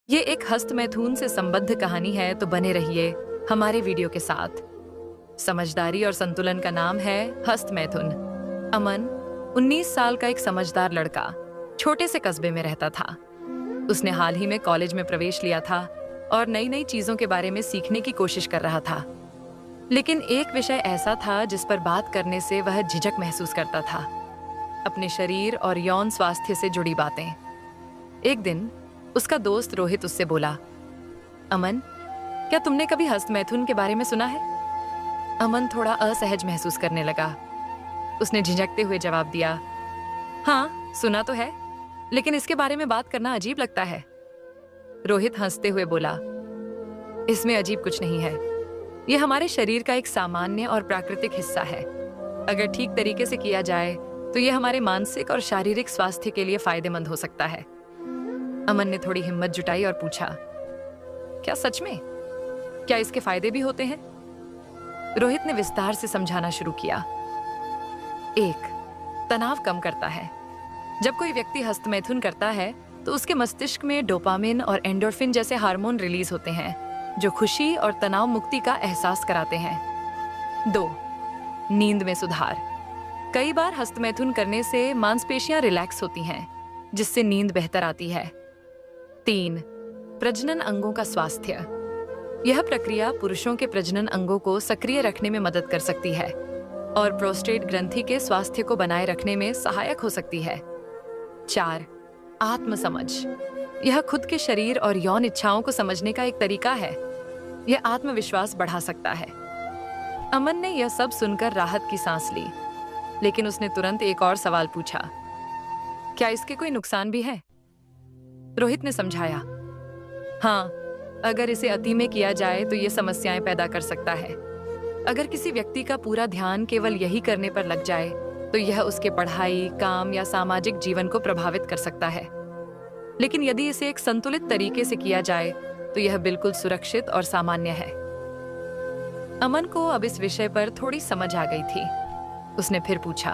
ये एक हस्त मैथुन से संबद्ध कहानी है, तो बने रहिए हमारे वीडियो के साथ। समझदारी और संतुलन का नाम है हस्त मैथुन। अमन 19 साल का एक समझदार लड़का छोटे से कस्बे में रहता था। उसने हाल ही में कॉलेज में प्रवेश लिया था और नई नई चीजों के बारे में सीखने की कोशिश कर रहा था। लेकिन एक विषय ऐसा था जिस पर बात करने से वह झिझक महसूस करता था, अपने शरीर और यौन स्वास्थ्य से जुड़ी बातें। एक दिन उसका दोस्त रोहित उससे बोला, अमन, क्या तुमने कभी हस्त मैथुन के बारे में सुना है? अमन थोड़ा असहज महसूस करने लगा। उसने झिझकते हुए जवाब दिया, हाँ, सुना तो है, लेकिन इसके बारे में बात करना अजीब लगता है। रोहित हंसते हुए बोला, इसमें अजीब कुछ नहीं है। यह हमारे शरीर का एक सामान्य और प्राकृतिक हिस्सा है। अगर ठीक तरीके से किया जाए तो यह हमारे मानसिक और शारीरिक स्वास्थ्य के लिए फायदेमंद हो सकता है। अमन ने थोड़ी हिम्मत जुटाई और पूछा, क्या सच में? क्या इसके फायदे भी होते हैं? रोहित ने विस्तार से समझाना शुरू किया। 1. तनाव कम करता है। जब कोई व्यक्ति हस्तमैथुन करता है तो उसके मस्तिष्क में डोपामिन और एंडोर्फिन जैसे हार्मोन रिलीज होते हैं, जो खुशी और तनाव मुक्ति का एहसास कराते हैं। 2. नींद में सुधार। कई बार हस्तमैथुन करने से मांसपेशियां रिलैक्स होती हैं, जिससे नींद बेहतर आती है। 3. प्रजनन अंगों का स्वास्थ्य। यह प्रक्रिया पुरुषों के प्रजनन अंगों को सक्रिय रखने में मदद कर सकती है और प्रोस्टेट ग्रंथि के स्वास्थ्य को बनाए रखने में सहायक हो सकती है। 4. आत्मसमझ। यह खुद के शरीर और यौन इच्छाओं को समझने का एक तरीका है। यह आत्मविश्वास बढ़ा सकता है। अमन ने यह सब सुनकर राहत की सांस ली, लेकिन उसने तुरंत एक और सवाल पूछा, क्या इसके कोई नुकसान भी है? रोहित ने समझाया, हाँ, अगर इसे अति में किया जाए तो ये समस्याएं पैदा कर सकता है। अगर किसी व्यक्ति का पूरा ध्यान केवल यही करने पर लग जाए तो यह उसके पढ़ाई, काम या सामाजिक जीवन को प्रभावित कर सकता है। लेकिन यदि इसे एक संतुलित तरीके से किया जाए तो यह बिल्कुल सुरक्षित और सामान्य है। अमन को अब इस विषय पर थोड़ी समझ आ गई थी। उसने फिर पूछा,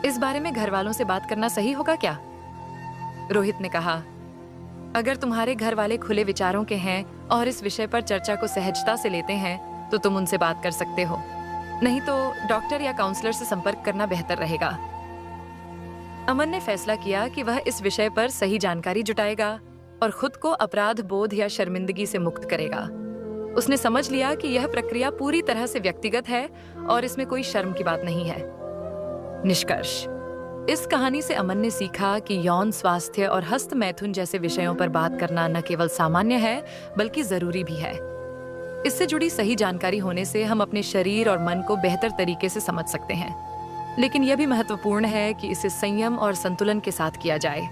इस बारे में घर वालों से बात करना सही होगा क्या? रोहित ने कहा, अगर तुम्हारे घर वाले खुले विचारों के हैं और इस विषय पर चर्चा को सहजता से लेते हैं तो तुम उनसे बात कर सकते हो। नहीं तो डॉक्टर या काउंसलर से संपर्क करना बेहतर रहेगा। अमन ने फैसला किया कि वह इस विषय पर सही जानकारी जुटाएगा और खुद को अपराध बोध या शर्मिंदगी से मुक्त करेगा। उसने समझ लिया कि यह प्रक्रिया पूरी तरह से व्यक्तिगत है और इसमें कोई शर्म की बात नहीं है। निष्कर्ष: इस कहानी से अमन ने सीखा कि यौन स्वास्थ्य और हस्त मैथुन जैसे विषयों पर बात करना न केवल सामान्य है, बल्कि जरूरी भी है। इससे जुड़ी सही जानकारी होने से हम अपने शरीर और मन को बेहतर तरीके से समझ सकते हैं। लेकिन यह भी महत्वपूर्ण है कि इसे संयम और संतुलन के साथ किया जाए।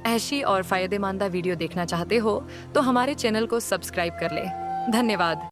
ऐसी और फायदेमंद वीडियो देखना चाहते हो तो हमारे चैनल को सब्सक्राइब कर ले। धन्यवाद।